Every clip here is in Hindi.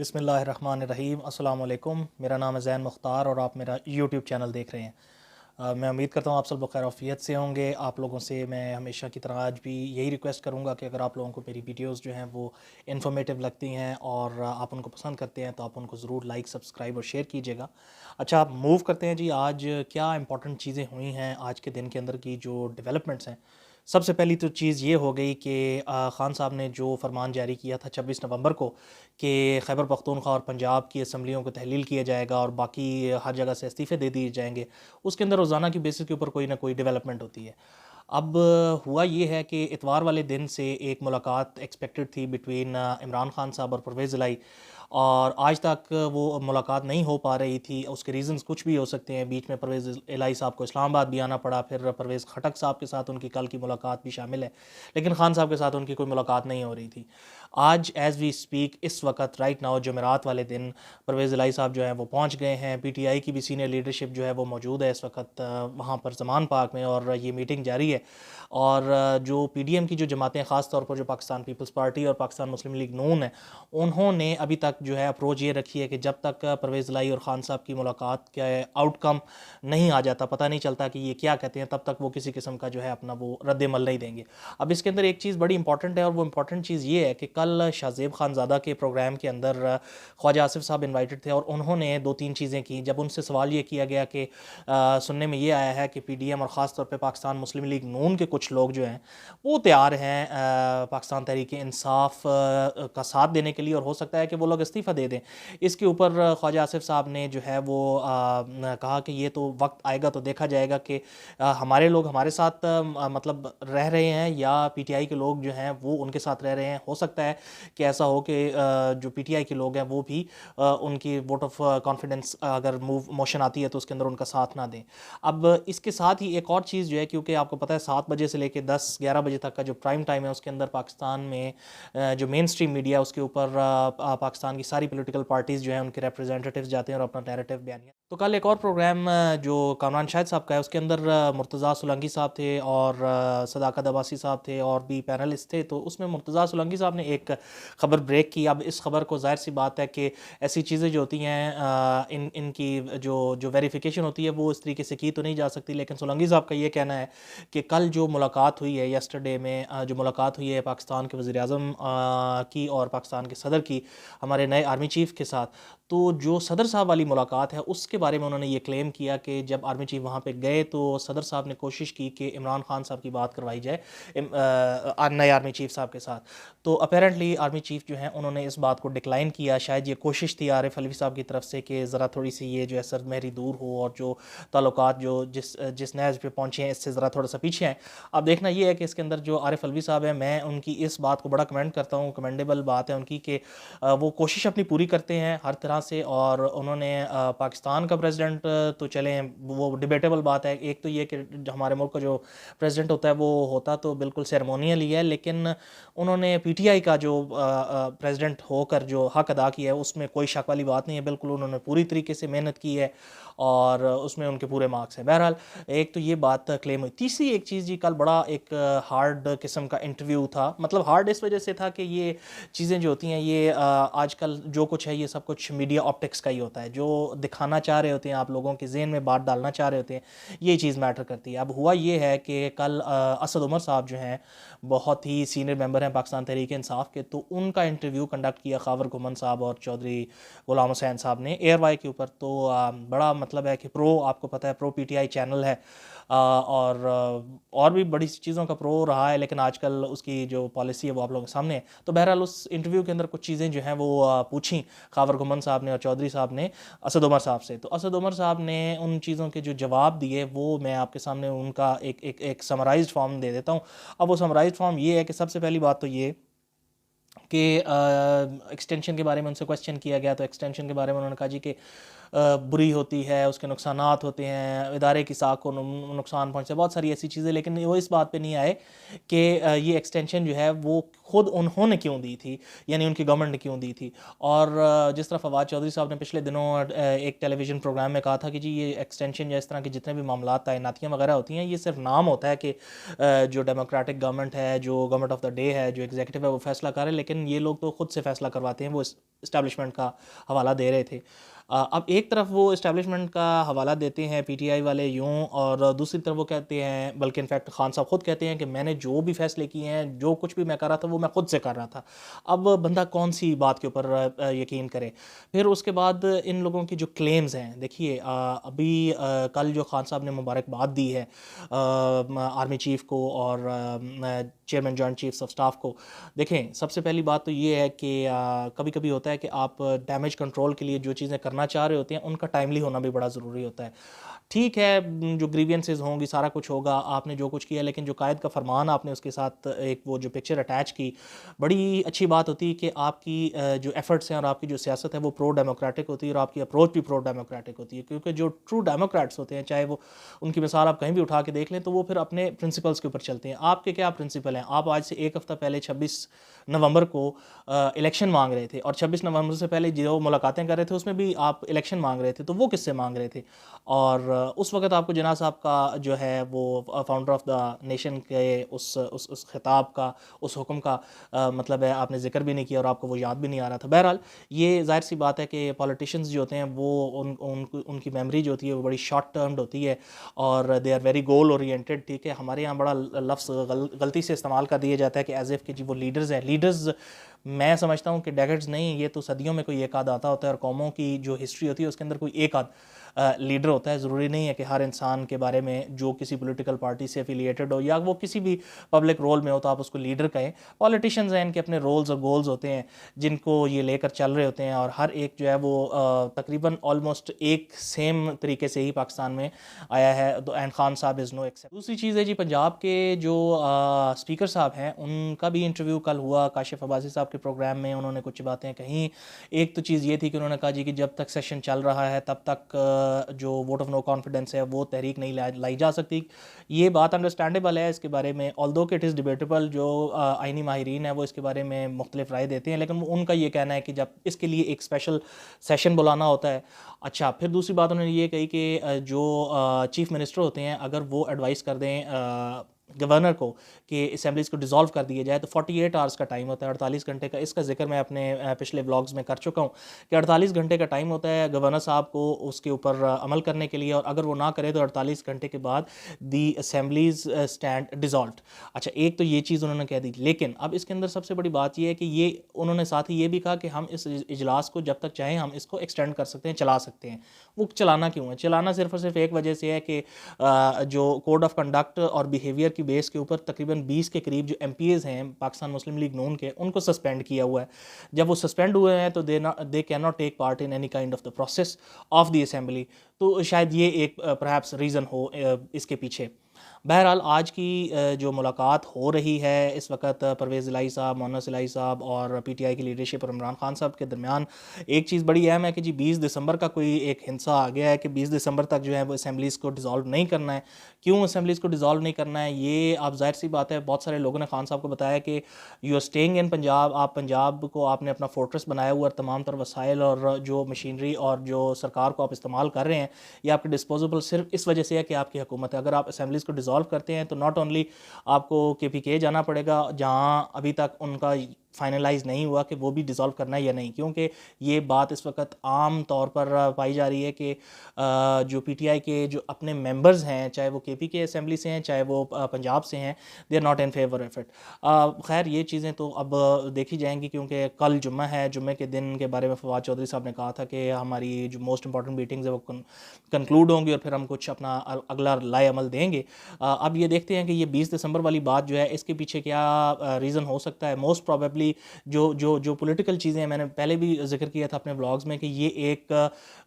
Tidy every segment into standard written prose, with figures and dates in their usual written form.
बिस्मिल्लाहिर्रहमानिर्रहीम। अस्सलाम वालेकुम। मेरा नाम है ज़ैन मुख्तार और आप मेरा यूट्यूब चैनल देख रहे हैं। मैं उम्मीद करता हूँ आप सब लोग खैर आफियत से होंगे। आप लोगों से मैं हमेशा की तरह आज भी यही रिक्वेस्ट करूँगा कि अगर आप लोगों को मेरी वीडियोस जो हैं वो इन्फॉर्मेटिव लगती हैं और आप उनको पसंद करते हैं तो आप उनको ज़रूर लाइक, सब्सक्राइब और शेयर कीजिएगा। अच्छा, आप मूव करते हैं जी। आज क्या इंपॉर्टेंट चीज़ें हुई हैं आज के दिन के अंदर की जो डेवलपमेंट्स हैं। सबसे पहली तो चीज़ ये हो गई कि ख़ान साहब ने जो फरमान जारी किया था 26 नवंबर को कि खैबर पख्तूनख्वा और पंजाब की असम्बलियों को तहलील किया जाएगा और बाकी हर जगह से इस्तीफ़े दे दिए जाएंगे, उसके अंदर रोज़ाना की बेसिस के ऊपर कोई ना कोई डेवलपमेंट होती है। अब हुआ ये है कि इतवार वाले दिन से एक मुलाकात एक्सपेक्टेड थी बिटवीन इमरान खान साहब और परवेज़ इलाही, और आज तक वो मुलाकात नहीं हो पा रही थी। उसके रीज़न्स कुछ भी हो सकते हैं। बीच में परवेज़ इलाही साहब को इस्लामाबाद भी आना पड़ा, फिर परवेज़ खटक साहब के साथ उनकी कल की मुलाकात भी शामिल है, लेकिन खान साहब के साथ उनकी कोई मुलाकात नहीं हो रही थी। आज एज़ वी स्पीक, इस वक्त राइट नाउ, जुमेरात वाले दिन परवेज़ इलाही साहब जो हैं वो पहुंच गए हैं। पीटीआई की भी सीनियर लीडरशिप जो है वो मौजूद है इस वक्त वहाँ पर ज़मान पार्क में, और ये मीटिंग जारी है। और जो पीडीएम की जो जमातें, ख़ास तौर पर जो पाकिस्तान पीपल्स पार्टी और पाकिस्तान मुस्लिम लीग नून है, उन्होंने अभी तक जो है अप्रोच ये रखी है कि जब तक परवेज़ इलाही और ख़ान साहब की मुलाकात का आउटकम नहीं आ जाता, पता नहीं चलता कि ये क्या कहते हैं, तब तक वो किसी किस्म का जो है अपना वो रद्द-ए-अमल नहीं देंगे। अब इसके अंदर एक चीज़ बड़ी इंपॉर्टेंट है, और वो इंपॉर्टेंट चीज़ ये है कि कल शाहज़ेब खानज़ादा के प्रोग्राम के अंदर ख्वाजा आसिफ साहब इन्वाइटेड थे, और उन्होंने 2-3 चीज़ें की। जब उनसे सवाल ये किया गया कि सुनने में ये आया है कि पीडीएम और ख़ास तौर पे पाकिस्तान मुस्लिम लीग नून के कुछ लोग जो हैं वो तैयार हैं पाकिस्तान तहरीक इंसाफ का साथ देने के लिए, और हो सकता है कि वो लोग इस्तीफ़ा दे दें। इसके ऊपर ख्वाजा आसिफ साहब ने जो है वो कहा कि ये तो वक्त आएगा तो देखा जाएगा कि हमारे लोग हमारे साथ मतलब रह रहे हैं या पीटीआई के लोग जो हैं वो उनके साथ रह रहे हैं। हो सकता है कि ऐसा हो कि जो पीटीआई के लोग हैं वो भी उनकी वोट ऑफ कॉन्फिडेंस अगर मोशन आती है तो उसके अंदर उनका साथ ना दें। अब इसके साथ ही एक और चीज़ जो है, क्योंकि आपको पता है 7 बजे से लेकर 10-11 बजे तक का जो प्राइम टाइम है उसके अंदर पाकिस्तान में जो मेन स्ट्रीम मीडिया है उसके ऊपर पाकिस्तान की सारी पॉलिटिकल पार्टीज़ जो हैं उनके रिप्रेजेंटेटिव्स जाते हैं और अपना नैरेटिव बयान। तो कल एक और प्रोग्राम जो कामरान शाहिद साहब का है उसके अंदर मुर्तज़ा सोलंकी साहब थे और सदाकत अब्बासी साहब थे और भी पैनलिस्ट थे। तो उसमें मुर्तज़ा सोलंकी साहब ने एक ख़बर ब्रेक की। अब इस खबर को ज़ाहिर सी बात है कि ऐसी चीज़ें जो होती हैं इनकी जो जो वेरिफिकेशन होती है वो इस तरीके से की तो नहीं जा सकती, लेकिन सोलंकी साहब का ये कहना है कि कल जो मुलाकात हुई है, यस्टरडे में जो मुलाकात हुई है पाकिस्तान के वज़ीर-ए-आज़म की और पाकिस्तान के सदर की, हमारे नए आर्मी चीफ़ के साथ, तो जो सदर साहब वाली मुलाकात है उसके बारे में उन्होंने ये क्लेम किया कि जब आर्मी चीफ़ वहाँ पे गए तो सदर साहब ने कोशिश की कि इमरान खान साहब की बात करवाई जाए नए आर्मी चीफ़ साहब के साथ। तो अपेरेंटली आर्मी चीफ़ जो हैं उन्होंने इस बात को डिक्लाइन किया। शायद ये कोशिश थी आरिफ अलवी साहब की तरफ से कि ज़रा थोड़ी सी ये जो है सरदमहरी दूर हो और जो ताल्लुकात जो जिस नहज पे पहुँचे हैं इससे ज़रा थोड़ा सा पीछे हैं। अब देखना ये है कि इसके अंदर जो आरिफ अलवी साहब है, मैं उनकी इस बात को बड़ा कमेंट करता हूँ, कमेंडेबल बात है उनकी कि वो कोशिश अपनी पूरी करते हैं हर तरह से। और उन्होंने पाकिस्तान का प्रेसिडेंट तो चलें वो डिबेटेबल बात है। एक तो ये कि हमारे मुल्क का जो प्रेसिडेंट होता है वो होता तो बिल्कुल सेरेमोनियल ही है, लेकिन उन्होंने पीटीआई का जो प्रेसिडेंट होकर जो हक अदा किया है उसमें कोई शक वाली बात नहीं है। बिल्कुल उन्होंने पूरी तरीके से मेहनत की है और उसमें उनके पूरे मार्क्स हैं। बहरहाल एक तो ये बात क्लेम हुई। तीसरी एक चीज़ जी, कल बड़ा एक हार्ड किस्म का इंटरव्यू था। मतलब हार्ड इस वजह से था कि ये चीज़ें जो होती हैं ये आजकल जो कुछ है ये सब कुछ मीडिया ऑप्टिक्स का ही होता है। जो दिखाना चाह रहे होते हैं, आप लोगों के जहन में बात डालना चाह रहे होते हैं, ये चीज़ मैटर करती है। अब हुआ ये है कि कल असद उमर साहब जो हैं बहुत ही सीनियर मेंबर हैं पाकिस्तान तहरीक इंसाफ के, तो उनका इंटरव्यू कंडक्ट किया खावर घुमन साहब और चौधरी गुलाम हुसैन साहब ने एयर वाई के ऊपर। तो बड़ा मतलब है कि प्रो, आपको पता है प्रो पीटीआई चैनल है और भी बड़ी चीज़ों का प्रो रहा है, लेकिन आजकल उसकी जो पॉलिसी है वो आप लोगों के सामने है। तो बहरहाल उस इंटरव्यू के अंदर कुछ चीज़ें जो हैं वो पूछी खावर घुमन साहब ने और चौधरी साहब ने असद उमर साहब से। तो असद उमर साहब ने उन चीज़ों के जो जवाब दिए वो मैं आपके सामने उनका एक समराइज्ड फॉर्म दे देता हूँ। अब वो समराइज्ड फॉर्म ये है कि सबसे पहली बात तो ये कि एक्सटेंशन के बारे में उनसे क्वेश्चन किया गया, तो एक्सटेंशन के बारे में उन्होंने कहा जी कि बुरी होती है, उसके नुकसानात होते हैं, इदारे की साख को नुकसान पहुँचता है, बहुत सारी ऐसी चीज़ें, लेकिन वो इस बात पे नहीं आए कि ये एक्सटेंशन जो है वो खुद उन्होंने क्यों दी थी, यानी उनकी गवर्नमेंट ने क्यों दी थी। और जिस तरह फवाद चौधरी साहब ने पिछले दिनों एक टेलीविज़न प्रोग्राम में कहा था कि जी ये एक्सटेंशन या इस तरह के जितने भी मामला तैनातियाँ वगैरह होती हैं, ये सिर्फ नाम होता है कि जो डेमोक्रेटिक गवर्नमेंट है, जो गवर्नमेंट ऑफ द डे है, जो एग्जीक्यूटिव है वो फैसला करे, लेकिन ये लोग तो खुद से फैसला करवाते हैं। वो इस्टेब्लिशमेंट का हवाला दे रहे थे। अब एक तरफ वो इस्टेब्लिशमेंट का हवाला देते हैं पीटीआई वाले यूं, और दूसरी तरफ वो कहते हैं, बल्कि इनफैक्ट खान साहब खुद कहते हैं कि मैंने जो भी फैसले किए हैं, जो कुछ भी मैं कर रहा था वो मैं खुद से कर रहा था। अब बंदा कौन सी बात के ऊपर यकीन करे। फिर उसके बाद इन लोगों की जो क्लेम्स हैं, देखिए अभी कल जो खान साहब ने मुबारकबाद दी है आर्मी चीफ़ को और chairman joint chiefs of staff को, देखें सबसे पहली बात तो ये है कि कभी कभी होता है कि आप डैमेज कंट्रोल के लिए जो चीज़ें करना चाह रहे होते हैं उनका टाइमली होना भी बड़ा ज़रूरी होता है। ठीक है, जो ग्रीवियंसेस होंगी सारा कुछ होगा, आपने जो कुछ किया, लेकिन जो कायद का फरमान आपने उसके साथ एक वो जो पिक्चर अटैच की, बड़ी अच्छी बात होती है कि आपकी जो एफर्ट्स हैं और आपकी जो सियासत है वो प्रो डेमोक्रेटिक होती है और आपकी अप्रोच भी प्रो डेमोक्रेटिक होती है। क्योंकि जो ट्रू डेमोक्रेट्स होते हैं, चाहे वो उनकी मिसाल आप कहीं भी उठा के देख लें, तो वो फिर अपने प्रिंसिपल्स के ऊपर चलते हैं। आपके क्या प्रिंसिपल हैं? आप आज से एक हफ़्ता पहले 26 नवंबर को इलेक्शन मांग रहे थे, और 26 नवंबर से पहले जो मुलाकातें कर रहे थे उसमें भी आप इलेक्शन मांग रहे थे, तो वो किससे मांग रहे थे? और उस वक्त आपको जिन्ना साहब का जो है वो फाउंडर ऑफ द नेशन के उस खिताब का, उस हुक्म का मतलब है आपने जिक्र भी नहीं किया और आपको वो याद भी नहीं आ रहा था। बहरहाल ये ज़ाहिर सी बात है कि पॉलिटिशियंस जो होते हैं वो उनकी मेमोरी जो होती है वो बड़ी शॉर्ट टर्म्ड होती है और they are very goal oriented. ठीक है, हमारे यहाँ बड़ा लफ्ज़ गलती से इस्तेमाल कर दिया जाता है कि एज इफ़ कि जी वो लीडर्स हैं। लीडर्स मैं समझता हूँ कि डेकेड्स नहीं, ये तो सदियों में कोई एक आध आता होता है, और कौमों की जो हिस्ट्री होती है उसके अंदर कोई एक आध लीडर होता है। ज़रूरी नहीं है कि हर इंसान के बारे में जो किसी पॉलिटिकल पार्टी से एफिलिएटेड हो या वो किसी भी पब्लिक रोल में हो तो आप उसको लीडर कहें। पॉलिटिशियंस हैं, इनके अपने रोल्स और गोल्स होते हैं जिनको ये लेकर चल रहे होते हैं, और हर एक जो है वो तकरीबन ऑलमोस्ट एक सेम तरीके से ही पाकिस्तान में आया है, एंड खान साहब इज़ नो एक्सेप्ट। दूसरी चीज़ है जी, पंजाब के जो स्पीकर साहब हैं उनका भी इंटरव्यू कल हुआ काशिफ अब्बासी साहब के प्रोग्राम में। उन्होंने कुछ बातें कहीं, एक तो चीज़ ये थी कि उन्होंने कहा जी कि जब तक सेशन चल रहा है तब तक जो वोट ऑफ नो कॉन्फिडेंस है वो तहरीक नहीं लाई जा सकती। ये बात अंडरस्टैंडेबल है, इसके बारे में ऑल्दो कि इट इज़ डिबेटेबल, जो आइनी माहिरीन है वो इसके बारे में मुख्तलिफ राय देते हैं, लेकिन उनका ये कहना है कि जब इसके लिए एक स्पेशल सेशन बुलाना होता है। अच्छा, फिर दूसरी बात उन्होंने ये कही कि जो चीफ़ मिनिस्टर होते हैं अगर वो एडवाइस कर दें गवर्नर को कि असेंबलीज़ को डिज़ोल्व कर दिया जाए तो 48 आवर्स का टाइम होता है, 48 घंटे का। इसका जिक्र मैं अपने पिछले व्लॉग्स में कर चुका हूँ कि 48 घंटे का टाइम होता है गवर्नर साहब को उसके ऊपर अमल करने के लिए, और अगर वो ना करे तो 48 घंटे के बाद दी असेंबलीज़ स्टैंड डिज़ोल्व। अच्छा, एक तो ये चीज़ उन्होंने कह दी, लेकिन अब इसके अंदर सबसे बड़ी बात ये है कि ये उन्होंने साथ ही ये भी कहा कि हम इस इजलास को जब तक चाहें हम इसको एक्सटेंड कर सकते हैं, चला सकते हैं। वो चलाना क्यों है? चलाना सिर्फ और सिर्फ एक वजह से है कि जो कोड ऑफ कंडक्ट और बिहेवियर की बेस के ऊपर तकरीबन 20 के करीब जो एमपीएस हैं पाकिस्तान मुस्लिम लीग नून के, उनको सस्पेंड किया हुआ है। जब वो सस्पेंड हुए हैं तो they can not take part in any kind of the process of the assembly. तो शायद ये एक परहैप्स रीज़न हो इसके पीछे। बहरहाल आज की जो मुलाकात हो रही है इस वक्त परवेज़ इलाही साहब, मोहन्नस इलाही साहब और पीटीआई की लीडरशिप और इमरान खान साहब के दरमियान, एक चीज़ बड़ी अहम है कि जी 20 दिसंबर का कोई एक हिंसा आ गया है कि 20 दिसंबर तक जो है वो असेंबलीज़ को डिज़ोल्व नहीं करना है। क्यों असेंबलीज़ को डिज़ोल्व नहीं करना है? ये आप ज़ाहिर सी बात है, बहुत सारे लोगों ने खान साहब को बताया कि you are staying in Punjab, आप पंजाब को आपने अपना फोर्ट्रेस बनाया हुआ, तमाम तर वसाइल और जो मशीनरी और जो सरकार को आप इस्तेमाल कर रहे हैं ये आपके डिस्पोजेबल सिर्फ इस वजह से है कि आपकी हुकूमत है। अगर आप असेंबलीज़ को डिज़ोल्व करते हैं तो नॉट ओनली आपको केपीके जाना पड़ेगा, जहां अभी तक उनका फाइनलाइज नहीं हुआ कि वो भी डिज़ोल्व करना है या नहीं, क्योंकि ये बात इस वक्त आम तौर पर पाई जा रही है कि जो पीटीआई के जो अपने मेंबर्स हैं, चाहे वो केपीके असेंबली से हैं चाहे वो पंजाब से हैं, they are not in favour of it. खैर ये चीज़ें तो अब देखी जाएंगी, क्योंकि कल जुम्मा है, जुम्मे के दिन के बारे में फवाद चौधरी साहब ने कहा था कि हमारी जो मोस्ट इंपॉर्टेंट मीटिंग्स है वो कंक्लूड होंगी और फिर हम कुछ अपना अगला लाए अमल देंगे। अब ये देखते हैं कि ये 20 दिसंबर वाली बात जो है इसके पीछे क्या रीज़न हो सकता है। मोस्ट प्रॉबेबली जो पॉलिटिकल चीज़ें हैं, मैंने पहले भी जिक्र किया था अपने व्लॉग्स में कि ये एक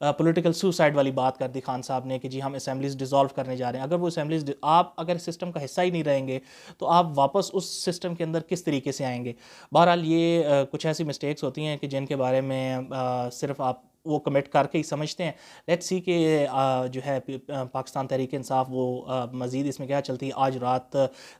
पॉलिटिकल सुसाइड वाली बात कर दी खान साहब ने कि जी हम असेंबलीज डिसॉल्व करने जा रहे हैं। अगर वो असेंबलीज, आप अगर सिस्टम का हिस्सा ही नहीं रहेंगे तो आप वापस उस सिस्टम के अंदर किस तरीके से आएंगे? बहरहाल ये कुछ ऐसी मिस्टेक्स होती हैं कि जिनके बारे में सिर्फ आप वो कमिट करके ही समझते हैं। लेट्स सी कि जो है पाकिस्तान तहरीक इंसाफ वो मज़ीद इसमें क्या चलती है। आज रात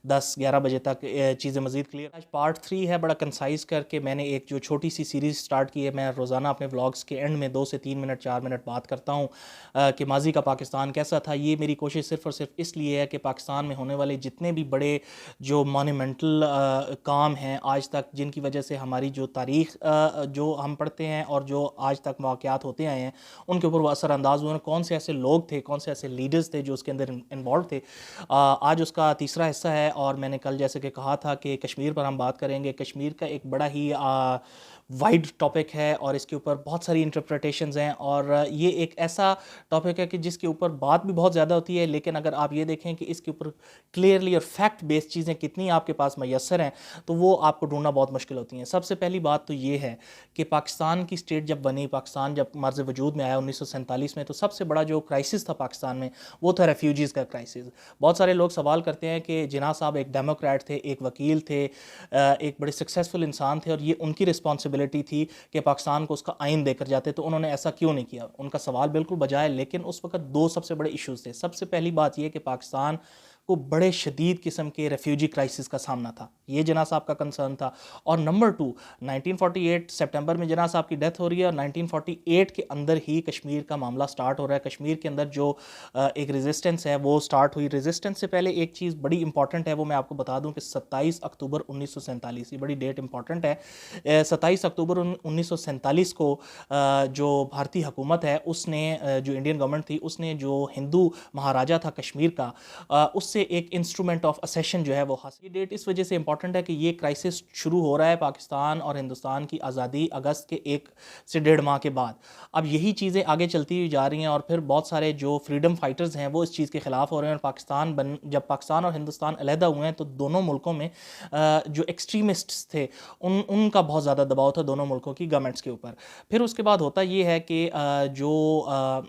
10-11 बजे तक चीज़ें मज़ीद क्लियर। आज पार्ट 3 है, बड़ा कंसाइज करके मैंने एक जो छोटी सी सीरीज़ स्टार्ट की है। मैं रोज़ाना अपने व्लॉग्स के एंड में 2 से 3 मिनट 4 मिनट बात करता हूँ कि माजी का पाकिस्तान कैसा था। ये मेरी कोशिश सिर्फ़ और सिर्फ इसलिए है कि पाकिस्तान में होने वाले जितने भी बड़े जो मोन्यूमेंटल काम हैं आज तक, जिनकी वजह से हमारी जो तारीख़ जो हम पढ़ते हैं और जो आज तक वाक़यात होते आए हैं उनके ऊपर वो असरअंदाज हुए। कौन से ऐसे लोग थे, कौन से ऐसे लीडर्स थे जो उसके अंदर इन्वॉल्व थे। आज उसका तीसरा हिस्सा है और मैंने कल जैसे कि कहा था कि कश्मीर पर हम बात करेंगे। कश्मीर का एक बड़ा ही वाइड टॉपिक है और इसके ऊपर बहुत सारी इंटरप्रिटेशंस हैं और ये एक ऐसा टॉपिक है कि जिसके ऊपर बात भी बहुत ज़्यादा होती है, लेकिन अगर आप ये देखें कि इसके ऊपर क्लियरली और फैक्ट बेस्ड चीज़ें कितनी आपके पास मैसर हैं तो वो आपको ढूंढना बहुत मुश्किल होती हैं। सबसे पहली बात तो ये है कि पाकिस्तान की स्टेट जब बनी, पाकिस्तान जब मर्ज़ वजूद में आया 1947 में, तो सबसे बड़ा जो क्राइसिस था पाकिस्तान में वो था रेफ्यूजीज़ का क्राइसिस। बहुत सारे लोग सवाल करते हैं कि जिन्ना साहब एक डेमोक्रेट थे, एक वकील थे, एक बड़े सक्सेसफुल इंसान थे और ये उनकी रिस्पॉन्सिबिलिटी थी कि पाकिस्तान को उसका आइन देकर जाते, तो उन्होंने ऐसा क्यों नहीं किया। उनका सवाल बिल्कुल बजाय, लेकिन उस वक्त दो सबसे बड़े इश्यूज थे। सबसे पहली बात यह कि पाकिस्तान को बड़े शदीद किस्म के रेफ्यूजी क्राइसिस का सामना था, ये जिन्ना साहब का कंसर्न था। और नंबर 2, 1948 सितंबर में जिन्ना साहब की डेथ हो रही है और 1948 के अंदर ही कश्मीर का मामला स्टार्ट हो रहा है। कश्मीर के अंदर जो एक रेजिस्टेंस है वो स्टार्ट हुई। रेजिस्टेंस से पहले एक चीज़ बड़ी इंपॉर्टेंट है, वो मैं आपको बता दूं कि 27 अक्टूबर 1947, ये बड़ी डेट इंपॉर्टेंट है। 27 अक्टूबर 1947 को जो भारतीय हुकूमत है उसने, जो इंडियन गवर्नमेंट थी, उसने जो हिंदू महाराजा था कश्मीर का, उससे एक इंस्ट्रूमेंट ऑफ असेशन जो है वो हासिल। ये डेट इस वजह से इंपॉर्टेंट है कि ये क्राइसिस शुरू हो रहा है पाकिस्तान और हिंदुस्तान की आज़ादी अगस्त के 1 से 1.5 माह के बाद। अब यही चीज़ें आगे चलती हुई जा रही हैं और फिर बहुत सारे जो फ्रीडम फाइटर्स हैं वो इस चीज़ के ख़िलाफ़ हो रहे हैं। और जब पाकिस्तान और हिंदुस्तान अलहदा हुए हैं तो दोनों मुल्कों में जो एक्सट्रीमिस्ट्स थे उनका बहुत ज़्यादा दबाव था दोनों मुल्कों की गवर्नमेंट्स के ऊपर। फिर उसके बाद होता ये है कि जो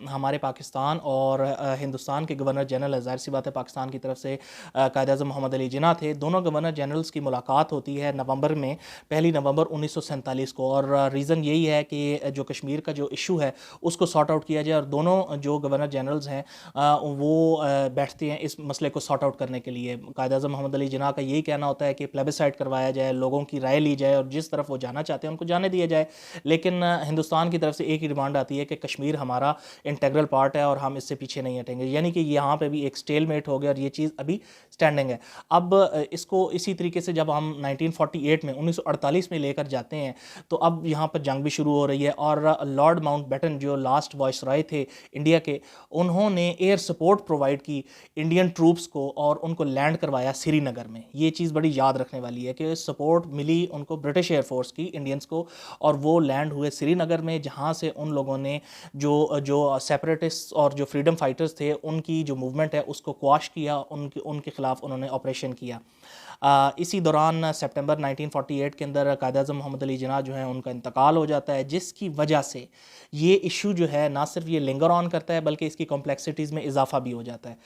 हमारे पाकिस्तान और हिंदुस्तान के गवर्नर जनरल, ज़ाहिर सी बात है पाकिस्तान की तरफ से कायद-ए-आज़म मोहम्मद अली जिन्ना थे, दोनों गवर्नर जनरल्स की मुलाकात होती है नवंबर में, 1 नवंबर 1947 को। और रीज़न यही है कि जो कश्मीर का जो इशू है उसको सॉर्ट आउट किया जाए और दोनों जो गवर्नर जनरल्स हैं वो बैठते हैं इस मसले को सॉर्ट आउट करने के लिए। कायद-ए-आज़म मोहम्मद अली जिन्ना का यही कहना होता है कि प्लेबिसाइट करवाया जाए, लोगों की राय ली जाए और जिस तरफ वो जाना चाहते हैं उनको जाने दिया जाए। लेकिन हिंदुस्तान की तरफ से एक ही डिमांड आती है कि कश्मीर हमारा इंटेग्रल पार्ट है और हम इससे पीछे नहीं हटेंगे। यानी कि यहाँ पे भी एक स्टेलमेट हो गया और ये चीज़ अभी स्टैंडिंग है। अब इसको इसी तरीके से जब हम 1948 में 1948 में लेकर जाते हैं तो अब यहाँ पर जंग भी शुरू हो रही है और लॉर्ड माउंटबेटन जो लास्ट वाइसरॉय थे इंडिया के, उन्होंने एयर सपोर्ट प्रोवाइड की इंडियन ट्रूप्स को और उनको लैंड करवाया श्रीनगर में। ये चीज़ बड़ी याद रखने वाली है कि सपोर्ट मिली उनको ब्रिटिश एयरफोर्स की, इंडियंस को, और वो लैंड हुए श्रीनगर में, जहाँ से उन लोगों ने जो सेपरेटिस्ट और जो फ्रीडम फाइटर्स थे उनकी जो मूवमेंट है उसको क्वाश किया, उनके खिलाफ उन्होंने ऑपरेशन किया। इसी दौरान सितंबर 1948 के अंदर कायद-ए-आज़म मोहम्मद अली जिन्ना जो है उनका इंतकाल हो जाता है, जिसकी वजह से ये इशू जो है ना सिर्फ ये लिंगर ऑन करता है बल्कि इसकी कॉम्प्लेक्सिटीज़ में इजाफा भी हो जाता है।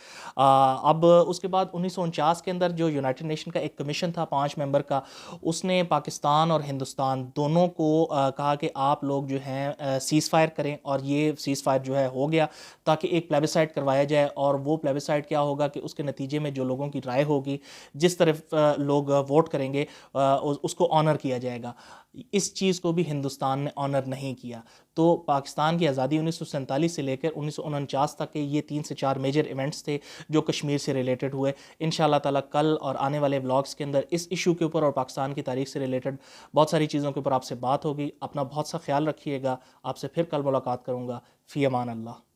अब उसके बाद 1949 के अंदर जो यूनाइटेड नेशन का एक कमीशन था 5 मेंबर का, उसने पाकिस्तान और हिंदुस्तान दोनों को कहा कि आप लोग जो हैं सीज़ फायर करें, और ये सीज़ फायर जो है हो गया ताकि एक प्लेबिसाइट करवाया जाए। और वो प्लेबिसाइट क्या होगा कि उसके नतीजे में जो लोगों की राय होगी, जिस तरफ लोग वोट करेंगे उसको ऑनर किया जाएगा। इस चीज़ को भी हिंदुस्तान ने ऑनर नहीं किया। तो पाकिस्तान की आज़ादी 1947 से लेकर 1949 तक के ये 3 से 4 मेजर इवेंट्स थे जो कश्मीर से रिलेटेड हुए। इंशाअल्लाह ताला कल और आने वाले व्लॉग्स के अंदर इस इशू के ऊपर और पाकिस्तान की तारीख से रिलेटेड बहुत सारी चीज़ों के ऊपर आपसे बात होगी। अपना बहुत सा ख्याल रखिएगा। आपसे फिर कल मुलाकात करूँगा। फ़ी अमान अल्लाह।